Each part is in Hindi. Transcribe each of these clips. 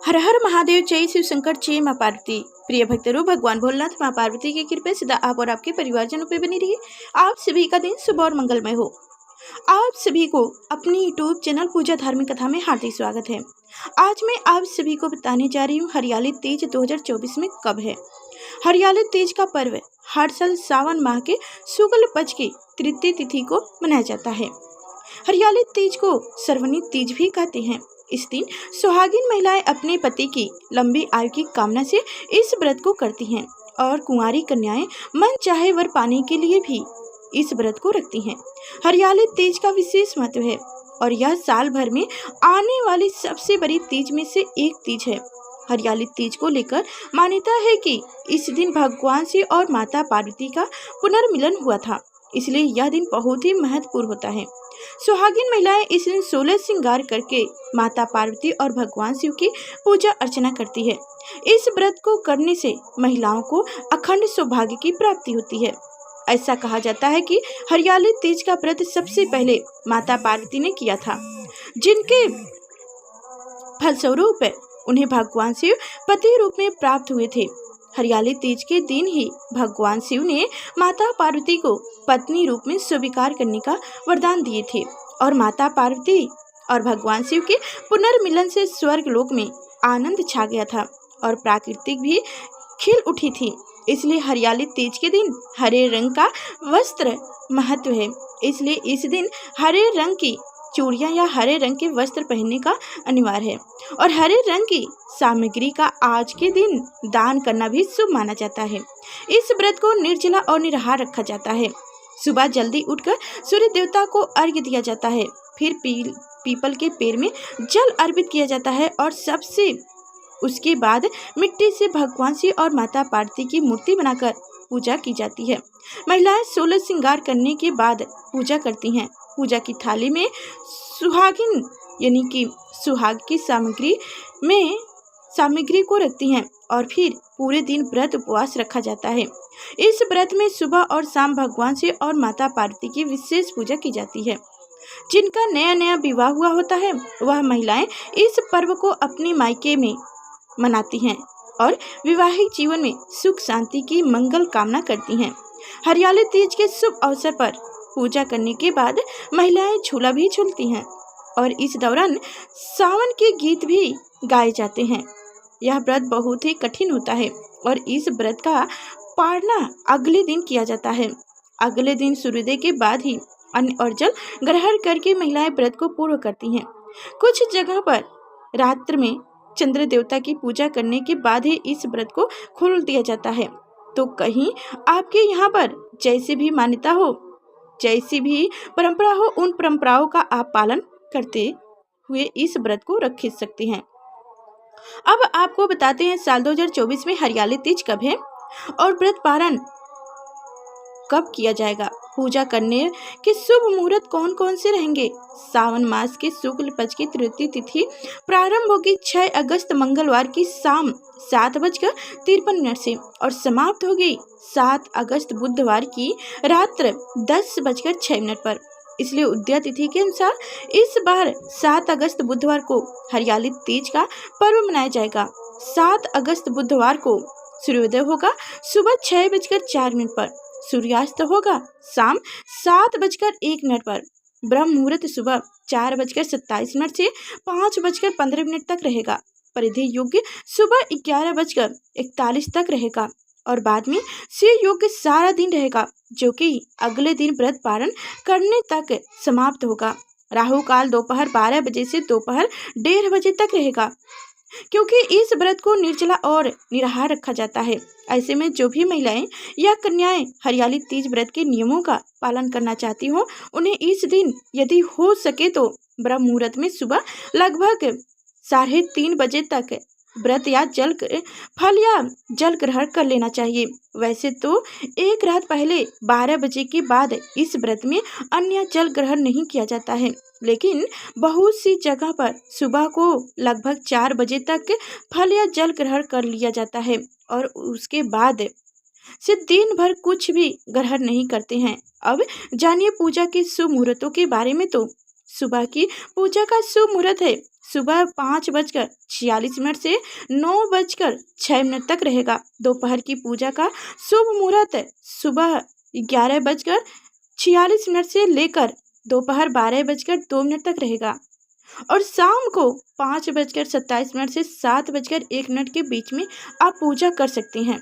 हर हर महादेव, जय शिव शंकर, जय माँ पार्वती। प्रिय भक्तों, भगवान भोलेनाथ माँ पार्वती की कृपा सदा आप और आपके परिवारजनों पे बनी रही। आप सभी का दिन शुभ और मंगलमय हो। आप सभी को अपनी यूट्यूब चैनल पूजा धार्मिक कथा में हार्दिक स्वागत है। आज मैं आप सभी को बताने जा रही हूँ हरियाली तीज 2024 में कब है। हरियाली तीज का पर्व हर साल सावन माह के शुक्ल पक्ष की तृतीय तिथि को मनाया जाता है। हरियाली तीज को सर्वनी तीज भी कहते हैं। इस दिन सुहागिन महिलाएं अपने पति की लंबी आयु की कामना से इस व्रत को करती हैं और कुंवारी कन्याएं मन चाहे वर पाने के लिए भी इस व्रत को रखती हैं। हरियाली तीज का विशेष महत्व है और यह साल भर में आने वाली सबसे बड़ी तीज में से एक तीज है। हरियाली तीज को लेकर मान्यता है कि इस दिन भगवान शिव और माता पार्वती का पुनर्मिलन हुआ था, इसलिए यह दिन बहुत ही महत्वपूर्ण होता है। सुहागिन महिलाएं इस दिन 16 श्रृंगार करके माता पार्वती और भगवान शिव की पूजा अर्चना करती है। इस व्रत को करने से महिलाओं को अखंड सौभाग्य की प्राप्ति होती है। ऐसा कहा जाता है कि हरियाली तीज का व्रत सबसे पहले माता पार्वती ने किया था, जिनके फलस्वरूप उन्हें भगवान शिव पति रूप में प्राप्त हुए थे। हरियाली तीज के दिन ही भगवान शिव ने माता पार्वती को पत्नी रूप में स्वीकार करने का वरदान दिए थे और माता पार्वती और भगवान शिव के पुनर्मिलन से स्वर्ग लोक में आनंद छा गया था और प्रकृति भी खिल उठी थी। इसलिए हरियाली तीज के दिन हरे रंग का वस्त्र महत्व है। इसलिए इस दिन हरे रंग की चूड़ियां या हरे रंग के वस्त्र पहनने का अनिवार्य है और हरे रंग की सामग्री का आज के दिन दान करना भी शुभ माना जाता है। इस व्रत को निर्जला और निराहार रखा जाता है। सुबह जल्दी उठकर सूर्य देवता को अर्घ्य दिया जाता है, फिर पीपल के पेड़ में जल अर्पित किया जाता है और सबसे उसके बाद मिट्टी से भगवान शिव और माता पार्वती की मूर्ति बनाकर पूजा की जाती है। महिलाएं 16 श्रृंगार करने के बाद पूजा करती हैं। पूजा की थाली में सुहागिन यानी कि सुहाग की सामग्री को रखती हैं और फिर पूरे दिन व्रत उपवास रखा जाता है। इस व्रत में सुबह और शाम भगवान शिव और माता पार्वती की विशेष पूजा की जाती है। जिनका नया नया विवाह हुआ होता है वह महिलाएं इस पर्व को अपने मायके में मनाती हैं और वैवाहिक जीवन में सुख शांति की मंगल कामना करती हैं। हरियाली तीज के शुभ अवसर पर पूजा करने के बाद महिलाएं झूला भी झूलती हैं और इस दौरान सावन के गीत भी गाए जाते हैं। यह व्रत बहुत ही कठिन होता है और इस व्रत का पालना अगले दिन किया जाता है। अगले दिन सूर्योदय के बाद ही अन्न और जल ग्रहण करके महिलाएं व्रत को पूर्ण करती हैं। कुछ जगह पर रात्र में चंद्र देवता की पूजा करने के बाद ही इस व्रत को खोल दिया जाता है। तो कहीं आपके यहाँ पर जैसी भी मान्यता हो, जैसी भी परंपरा हो, उन परंपराओं का आप पालन करते हुए इस व्रत को रख सकते हैं। अब आपको बताते हैं साल 2024 में हरियाली तीज कब है और व्रत पालन कब किया जाएगा। पूजा करने के शुभ मुहूर्त कौन कौन से रहेंगे। सावन मास के शुक्ल पक्ष की तृतीय तिथि प्रारंभ होगी 6 अगस्त मंगलवार की शाम 7:53 से और समाप्त होगी 7 अगस्त बुधवार की रात्र 10:06 पर। इसलिए उदया तिथि के अनुसार इस बार 7 अगस्त बुधवार को हरियाली तीज का पर्व मनाया जाएगा। 7 अगस्त बुधवार को सूर्योदय होगा सुबह 6:04 पर, सूर्यास्त होगा शाम 7:01 पर। ब्रह्म मुहूर्त सुबह 4:27 से 5:15 तक रहेगा। परिधि युग सुबह 11:41 तक रहेगा और बाद में शिव युग सारा दिन रहेगा, जो कि अगले दिन व्रत पारण करने तक समाप्त होगा। राहु काल दोपहर 12 बजे से दोपहर 1:30 बजे तक रहेगा, क्योंकि इस व्रत को निर्जला और निराहार रखा जाता है। ऐसे में जो भी महिलाएं या कन्याएं हरियाली तीज व्रत के नियमों का पालन करना चाहती हो, उन्हें इस दिन यदि हो सके तो ब्रह्म मुहूर्त में सुबह लगभग 3:30 बजे तक व्रत या फल या जल ग्रहण कर लेना चाहिए। वैसे तो एक रात पहले 12 बजे के बाद इस व्रत में अन्य जल ग्रहण नहीं किया जाता है, लेकिन बहुत सी जगह पर सुबह को लगभग 4 बजे तक फल या जल ग्रहण कर लिया जाता है और उसके बाद से दिन भर कुछ भी ग्रहण नहीं करते हैं। अब जानिए पूजा के शुभ मुहूर्तों के बारे में। तो सुबह की पूजा का शुभ मुहूर्त है सुबह 5:46 से 9:06 तक रहेगा। दोपहर की पूजा का शुभ मुहूर्त सुबह 11:46 से लेकर दोपहर 12:02 तक रहेगा और शाम को 5:27 से 7:01 के बीच में आप पूजा कर सकते हैं।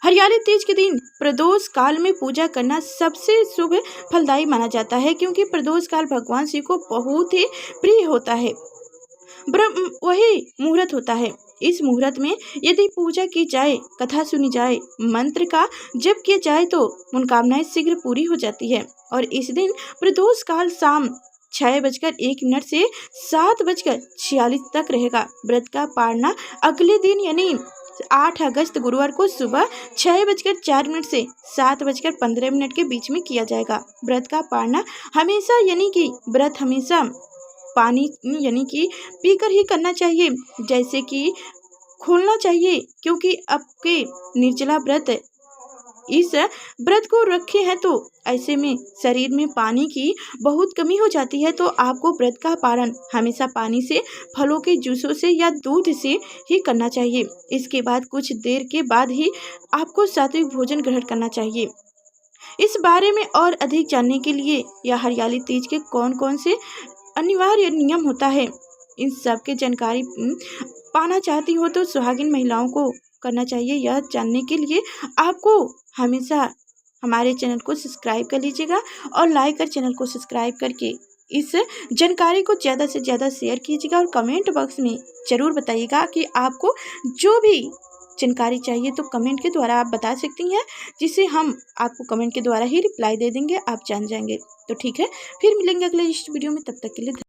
हरियाली तीज के दिन प्रदोष काल में पूजा करना सबसे शुभ फलदायी माना जाता है, क्योंकि प्रदोष काल भगवान शिव को बहुत ही प्रिय होता है। वही मुहूर्त होता है। इस मुहूर्त में यदि पूजा की जाए, कथा सुनी जाए, मंत्र का जप किया जाए तो मनोकामनाएं शीघ्र पूरी हो जाती है। और इस दिन प्रदोष काल शाम 6:01 से 7:46 तक रहेगा। व्रत का पारना अगले दिन यानी 8 अगस्त गुरुवार को सुबह 6:04 से 7:15 के बीच में किया जाएगा। व्रत का पारना हमेशा यानी कि व्रत हमेशा पानी यानी कि पीकर ही करना चाहिए, जैसे कि खोलना चाहिए, क्योंकि आपके निर्जला व्रत इस व्रत को रखे हैं तो ऐसे में शरीर में पानी की बहुत कमी हो जाती है। तो आपको व्रत का पारण हमेशा पानी से, फलों के जूसों से या दूध से ही करना चाहिए। इसके बाद कुछ देर के बाद ही आपको सात्विक भोजन ग्रहण करना चाहिए। इस बारे में और अधिक जानने के लिए या हरियाली तीज के कौन कौन से अनिवार्य नियम होता है, इन सब के जानकारी पाना चाहती हो तो सुहागिन महिलाओं को करना चाहिए। यह जानने के लिए आपको हमेशा हमारे चैनल को सब्सक्राइब कर लीजिएगा और लाइक कर चैनल को सब्सक्राइब करके इस जानकारी को ज़्यादा से ज़्यादा शेयर कीजिएगा और कमेंट बॉक्स में ज़रूर बताइएगा कि आपको जो भी जानकारी चाहिए तो कमेंट के द्वारा आप बता सकती हैं, जिसे हम आपको कमेंट के द्वारा ही रिप्लाई दे देंगे, आप जान जाएंगे। तो ठीक है, फिर मिलेंगे अगले इस वीडियो में, तब तक के लिए